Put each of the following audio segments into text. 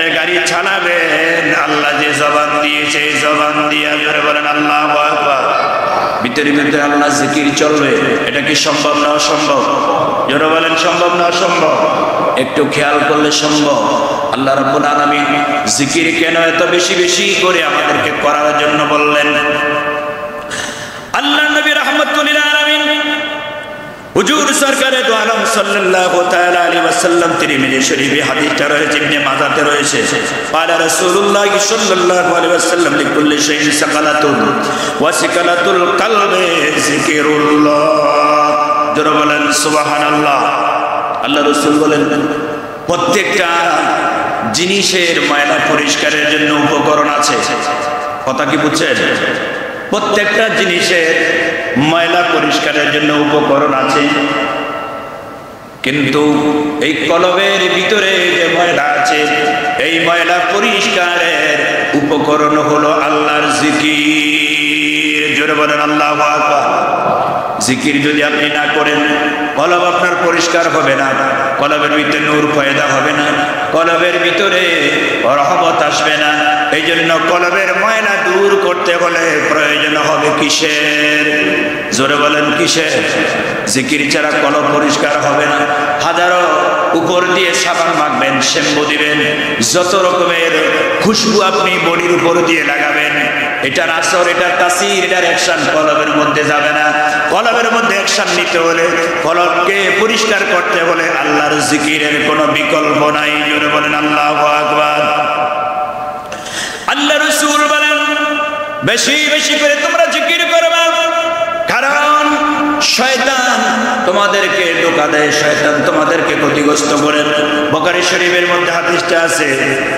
দুনিয়ার গাড়ি চালাবেন আল্লাহ যে জবান দিয়েছে এই জবান দিয়ে জোরে বলেন আল্লাহু আকবার। ভিতরে ভিতরে আল্লাহ জিকির চলবে, এটা কি সম্ভব না অসম্ভব? জোরে বলেন সম্ভব না অসম্ভব? একটু খেয়াল করলে সম্ভব। আল্লাহ রাব্বুল আলামিন জিকির কেন এত বেশি বেশি করে আমাদেরকে করার জন্য বললেন? আল্লাহ নবী রাহমাতুল লিল আলামিন হুজুর সরকারে দু আলম সাল্লাল্লাহু তাআলা আলাইহি ওয়াসাল্লাম তিরমিজি শরীফে হাদিসটা রয়েছে, ইবনে মাজাতে রয়েছে। ক্বালা রাসূলুল্লাহ সাল্লাল্লাহু আলাইহি ওয়াসাল্লাম লিকুল্লি শাইইন সাকালাতুন ওয়া সিকালাতুল কলবি যিকিরুল্লাহ। জোরে বলেন সুবহানাল্লাহ। আল্লাহ রাসূল বলেন প্রত্যেকটা জিনিসের ময়লা পরিষ্কারের জন্য উপকরণ আছে। কথা কি বুঝছেন? প্রত্যেকটা জিনিসের ময়লা পরিষ্কারের জন্য উপকরণ আছে, কিন্তু এই কলবের ভিতরে যে ময়লা আছে এই ময়লা পরিষ্কারের উপকরণ হলো আল্লাহর জিকির। জোরে বলেন আল্লাহু আকবার। জিকির যদি আপনি না করেন কলব আপনার পরিষ্কার হবে না, কলবের ভিতরে নূর পয়দা হবে না, কলবের ভিতরে রহমত আসবে না। এই জন্য কলবের ময়লা দূর করতে হলে প্রয়োজন হবে কিসের? জোরে বলেন কিসের? জিকির ছাড়া কলব পরিষ্কার হবে না। হাজারো উপর দিয়ে সাবান মাখবেন, শ্যাম্পু দিবেন, যত রকমের খুশবু আপনি বডির উপর দিয়ে লাগাবেন, এটার আসর, এটার তাসির, এটার অ্যাকশন কলবের মধ্যে যাবে না। কলবের মধ্যে অ্যাকশন নিতে হলে, কলবকে পরিষ্কার করতে হলে আল্লাহর জিকিরের কোনো বিকল্প নাই। জোরে বলেন আল্লাহু আকবার। আল্লাহ রাসূল বলেন বেশি বেশি করে তোমরা জিকির করবে, কারণ শয়তান তোমাদেরকে ধোঁকা দেয়, শয়তান তোমাদেরকে ক্ষতিগ্রস্ত করে। বুখারী শরীফের মধ্যে হাদিসটা আছে,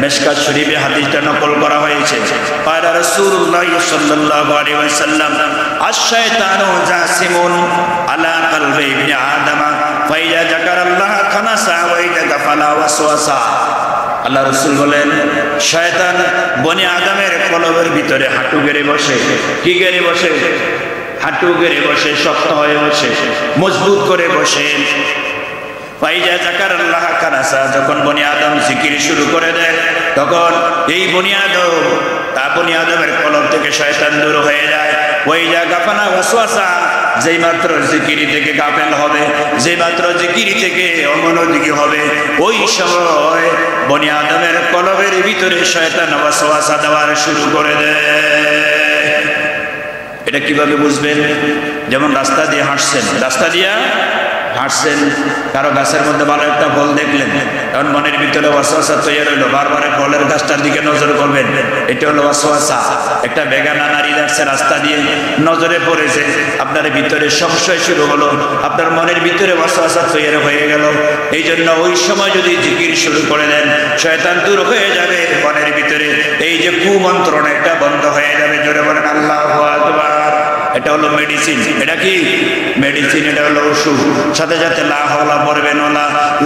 মিশকাত শরীফে হাদিসটা নকল করা হয়েছে। ক্বালা রাসূলুল্লাহ সাল্লাল্লাহু আলাইহি ওয়াসাল্লাম আশ-শায়তানু জাসিমুন আলা কলবি ইবনি আদম ফাইজা যাকারাল্লাহ খানাসা ওয়া ইজা গাফালা ওয়াসওয়াসা। আল্লাহ রাসূল বলেন শয়তান বনি আদমের কলবের ভিতরে হাঁটু গেড়ে বসে। কি গেড়ে বসে? হাঁটু গেড়ে বসে, শক্ত হয়ে বসে, মজবুত করে বসে। ফাইজা যাকারাল্লাহ খানাসা, যখন বনি আদম জিকির শুরু করে দেয় তখন এই বনি আদমের কলব থেকে শয়তান দূর হয়ে যায়। ওয়াইজা গাফালা ওয়াসওয়াসা, যেই মাত্র জিকিরি থেকে গাফেল হবে, যেই মাত্র জিকিরি থেকে অমনোযোগী হবে, ওই সময় বনি আদমের কলবের ভিতরে শয়তান ওয়াসওয়াসা দেওয়ার শুরু করে দেয়। এটা কিভাবে বুঝবেন? যেমন রাস্তা দিয়ে হাঁটছেন, কারো গাছের মধ্যে ভালো একটা ফল দেখলেন, তখন মনের ভিতরে ওয়াসওয়াসা তৈরি হলো, বারবার ফলের গাছটার দিকে নজর করবেন। এটা হলো ওয়াসওয়াসা। একটা বেগানা নারী যাচ্ছে রাস্তা দিয়ে, নজরে পড়েছে, আপনার ভিতরে সংশয় শুরু হলো, আপনার মনের ভিতরে ওয়াসওয়াসা তৈরি হয়ে গেল। এই জন্য ওই সময় যদি জিকির শুরু করে দেন শয়তান দূর হয়ে যাবে, মনের ভিতরে এই যে কুমন্ত্রণা এটা বন্ধ হয়ে যাবে। জোরে বলেন আল্লাহু আকবার। এটা হলো মেডিসিন। এটা কি মেডিসিন? এটা হলো ওষুধ। সাথে সাথে লা হাওলা পড়বেন,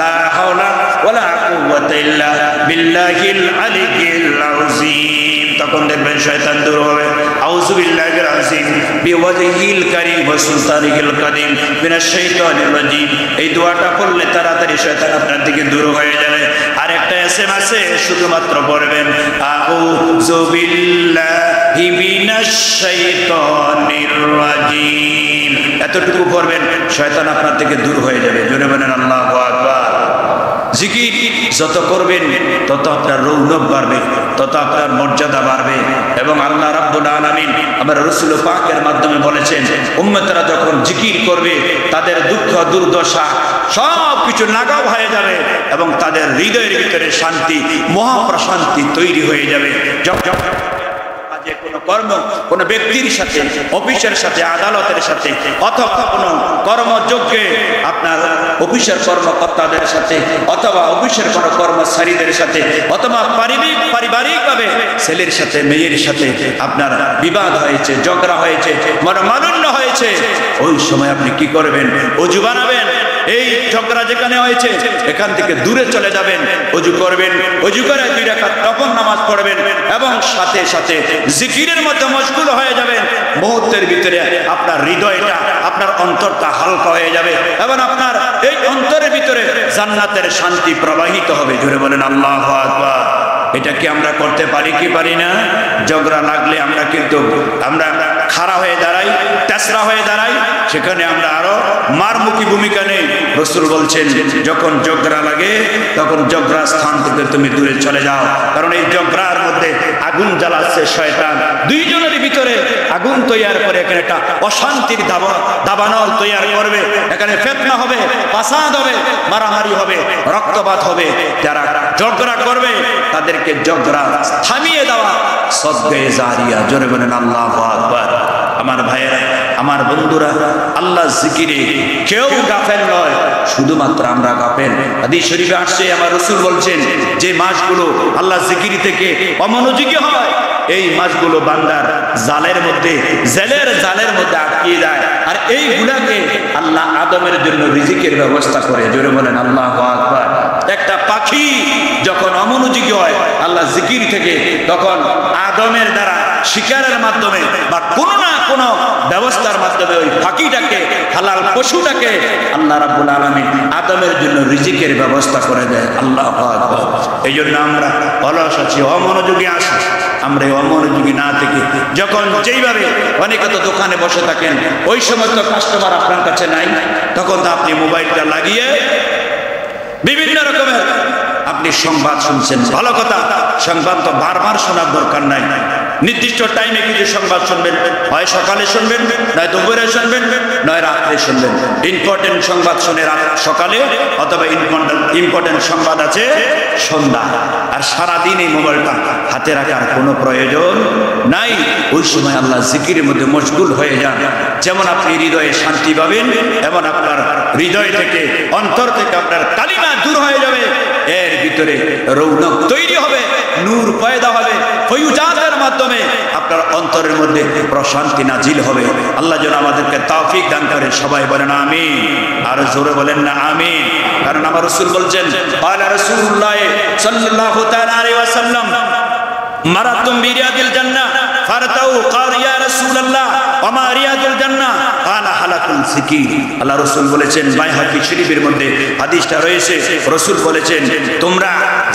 লা হাওলা ওয়ালা কুওয়াতা ইল্লা বিল্লাহিল আলিয়্যিল আযীম। তখন দেখবেন শয়তান দূর হবে। আউযু বিল্লাহিল আযীম বিওয়াজহিল কারীম ওয়া সুলতানিহিল কাদিম মিনাশ শাইতানির রাজীম। এই দোয়াটা পড়লে তাড়াতাড়ি শয়তান আপনার থেকে দূর হয়ে যাবে। আর একটা এসএম আছে, শুধুমাত্র পড়বেন আউযু বিল্লাহি মিনাশ শাইতানির রাজীম। এতটুকু পড়বেন, শয়তান আপনার থেকে দূর হয়ে যাবে। জোরে বলেন আল্লাহু আকবার। জিকির যত করবেন তত আপনার রৌনক বাড়বে, তত আপনার মর্যাদা বাড়বে। এবং আল্লাহ রাব্বুল আলামিন আমার রাসূল পাকের মাধ্যমে বলেছেন উম্মতরা যখন জিকির করবে তাদের দুঃখ দুর্দশা সব কিছু লাঘব হয়ে যাবে এবং তাদের হৃদয়ের ভিতরে শান্তি, মহাপ্রশান্তি তৈরি হয়ে যাবে। যে কোনো কর্ম কোনো ব্যক্তির সাথে, অফিসের সাথে, আদালতের সাথে, অথবা কোনো কর্মযজ্ঞে আপনার অফিসের কর্মকর্তাদের সাথে, অথবা অফিসের কোনো কর্মচারীদের সাথে, অথবা পারিবারিকভাবে ছেলের সাথে মেয়ের সাথে আপনার বিবাদ হয়েছে, ঝগড়া হয়েছে, মনোমালিন্য হয়েছে, ওই সময় আপনি কি করবেন? ওযু বানাবেন। এই ঝগড়া যেখানে হয়েছে এখান থেকে দূরে চলে যাবেন, ওযু করবেন, ওযু করে 2 রাকাত নফল নামাজ পড়বেন এবং সাথে সাথে জিকিরের মধ্যে মশগুল হয়ে যাবেন। মুহূর্তের ভিতরে আপনার হৃদয়টা, আপনার অন্তরটা হালকা হয়ে যাবে এবং আপনার এই অন্তরের ভিতরে জান্নাতের শান্তি প্রবাহিত হবে। জোরে বলেন আল্লাহু আকবার। এটা কি আমরা করতে পারি কি পারি না? ঝগড়া লাগলে আমরা কিন্তু আমরা খাড়া হয়ে দাঁড়াই, তেসরা হয়ে দাঁড়াই, সেখানে আমরা আরো মারমুখী ভূমিকা নেই। রাসূল বলছেন যখন ঝগড়া লাগে তখন ঝগড়া স্থান থেকে তুমি দূরে চলে যাও, কারণ এই ঝগড়ার মধ্যে আগুন জ্বালাচ্ছে শয়তান। দুইজনের ভিতরে আগুন তৈরি করে এখানে একটা অশান্তির দাবানল তৈরি করবে, এখানে ফিতনা হবে, ফাসাদ হবে, মারামারি হবে, রক্তপাত হবে। যারা ঝগড়া করবে তাদেরকে ঝগড়া থামিয়ে দেওয়া সদকায়ে জারিয়া। জোরে বলেন আল্লাহু আকবার। আমার ভাইয়েরা, আমার বন্ধুরা, আল্লাহ জিকিরে কেউ গাফেল নয়, শুধুমাত্র আমরা গাফেল। হাদিস শরীফে আসছে আমার রাসূল বলছেন যে মাসগুলো আল্লাহ জিকির থেকে অমনোযোগী হয় এই মাসগুলো বান্দার জালের মধ্যে, জেলের জালের মধ্যে আটকিয়ে যায়। আর এইগুলাকে আল্লাহ আদমের জন্য রিজিকের ব্যবস্থা করে। জোরে বলেন আল্লাহু আকবার। একটা পাখি যখন অমনোযোগী হয় আল্লাহ জিকির থেকে, তখন আদমের দ্বারা শিকারের মাধ্যমে বা কোনো না কোনো ব্যবস্থার মাধ্যমে ওই পাখিটাকে, হালাল পশুটাকে আল্লাহ রাব্বুল আলামিন আদমের জন্য রিজিকের ব্যবস্থা করে দেয়। আল্লাহু আকবার। এই জন্য আমরা অলস আছি, অমনোযোগী আছি। আমরা অমনোযোগী না থেকে যখন যেইভাবে অনেকে তো দোকানে বসে থাকেন, ওই সময় তো কাস্টমার আপনার কাছে নাই, তখন তো আপনি মোবাইলটা লাগিয়ে বিভিন্ন রকমের আপনি সংবাদ শুনছেন। ভালো কথা, সংবাদ তো বারবার শোনার দরকার নাই। নির্দিষ্ট টাইমে কিছু সংবাদ শুনবেন, হয় সকালে শুনবেন, নয় দুপুরে শুনবেন, নয় রাত্রে শুনবেন। ইম্পর্টেন্ট সংবাদ শুনে সকালে, অথবা ইম্পর্টেন্ট সংবাদ আছে সন্ধ্যা। আর সারাদিন এই মোবাইলটা হাতে রাখার কোনো প্রয়োজন নাই। ওই সময় আল্লাহ জিকিরের মধ্যে মশগুল হয়ে যান। যেমন আপনি হৃদয়ে শান্তি পাবেন, এবং আপনার হৃদয় থেকে, অন্তর থেকে আপনার কালিমা দূর হয়ে যাবে। এর ভিতরে রৌনক তৈরি হবে, নূর পয়দা হবে, ফয়ুজাতের মাধ্যমে আপনার অন্তরের মধ্যে প্রশান্তি নাজিল হবে। আল্লাহ যেন আমাদেরকে তৌফিক দান করে। সবাই বলেন আমিন, আর জোরে বলেন না আমিন। কারণ আমার রাসূল বলছেন, ক্বালা রাসূলুল্লাহ সাল্লাল্লাহু তাআলা আলাইহি ওয়াসাল্লাম, মারাতুম বিরিয়াদিল জান্নাহ ফারতাউ ক্বাল ইয়া রাসূলুল্লাহ ওয়া মা রিয়াদুল জান্নাহ ক্বালা হালাকুল জিকির। আল্লাহ রাসূল বলেছেন, বাইহাকী শরীফের মধ্যে হাদিসটা রয়েছে, রাসূল বলেছেন তোমরা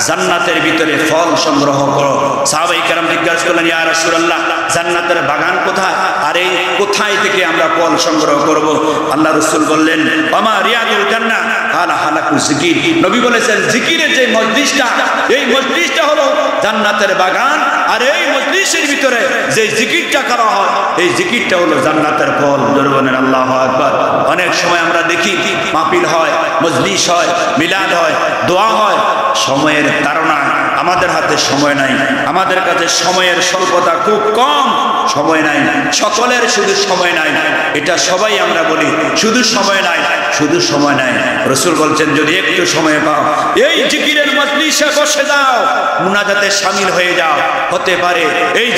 জান্নাতের ভিতরে ফল সংগ্রহ করো। সাহাবায়ে কেরাম জিজ্ঞাসা করলেন, ইয়া রাসূলুল্লাহ জান্নাতের বাগান কোথায়? আর এই কোথায় থেকে আমরা ফল সংগ্রহ করব? আল্লাহ রাসূল বললেন, ওয়া মা রিয়াদুল জান্নাহ ক্বালা হালাকুল জিকির। নবী বলেছেন জিকিরের যে মজলিসটা, এই মজলিসটা হলো জান্নাতের বাগান। আর এই মজলিসের ভিতরে যে জিকিরটা করা হয়, এই জিকিরটা হলো জান্নাতের ফল। জোরে বলেন আল্লাহু আকবার। অনেক সময় আমরা দেখি মাহফিল হয়, মজলিস হয়, মিলাদ হয়, দোয়া হয়, সময়ের তাড়না আমাদের হাতে সময় নাই। আমাদের কাছে সময়ের স্বল্পতা, খুব কম সময় নাই। সকলের শুধু সময় নাই, এটা সবাই আমরা বলি, শুধু সময় নাই, শুধু সময় নাই। রাসূল বলছেন যদি একটু সময় পাও, এই জিকিরের মজলিসে বসে যাও, মুনাজাতে শামিল হয়ে যাও। হতে পারে এই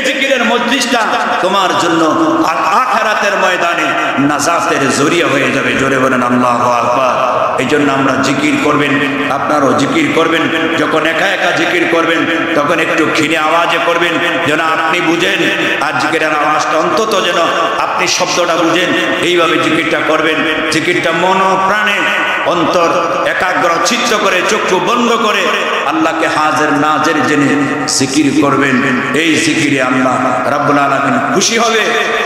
জিকিরের মজলিসটা তোমার জন্য আখিরাতের ময়দানে নাজাতের জরিয়া হয়ে যাবে। জোরে বলেন আল্লাহু আকবার। এই জন্য আমরা জিকির করবেন, আপনারও জিকির করবেন। যখন একা একা জিকির করবেন তখন একটু ক্ষীণে আওয়াজে করবেন, যেন আপনি বুঝেন। আর জিকিরের আওয়াজটা অন্তত যেন আপনি শব্দটা বুঝেন, এইভাবে জিকিরটা করবেন। জিকিরটা মন প্রাণে, অন্তর একাগ্র চিত্ত করে, চক্ষু বন্ধ করে আল্লাহকে হাজির নাজির জেনে জিকির করবেন। এই জিকিরে আল্লাহ রাব্বুল আলামিন খুশি হবে।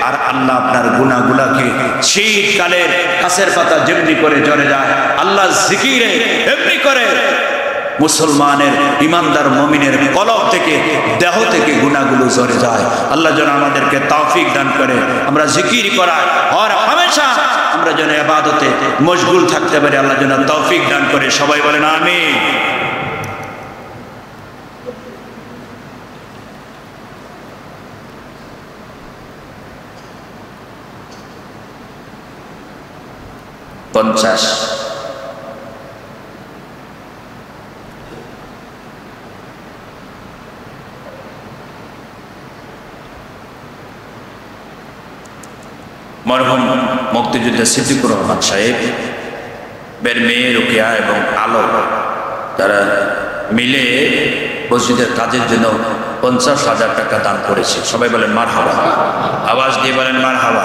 আর আল্লাহ আপনার গুনাহগুলোকে শীতকালের গাছের পাতা যেমনি করে ঝরে যায়, আল্লাহ জিকিরে এমনি করে মুসলমানের, ইমানদার মুমিনের কলব থেকে, দেহ থেকে গুনাহগুলো ঝরে যায়। আল্লাহ যেন আমাদেরকে তৌফিক দান করে, আমরা জিকির করা আর হামেশা আমরা যেন ইবাদতে মশগুল থাকতে পারি। আল্লাহ যেন তৌফিক দান করে। সবাই বলেন আমিন। পঞ্চাশ মরহুম মুক্তিযোদ্ধা সিদ্দিকুর রহমান সাহেব বের মেয়ে রুকিয়া এবং আলো, তারা মিলে মসজিদের কাজের জন্য 50,000 টাকা দান করেছে। সবাই বলেন মারহাবা। আওয়াজ দিয়ে বলেন মারহাবা।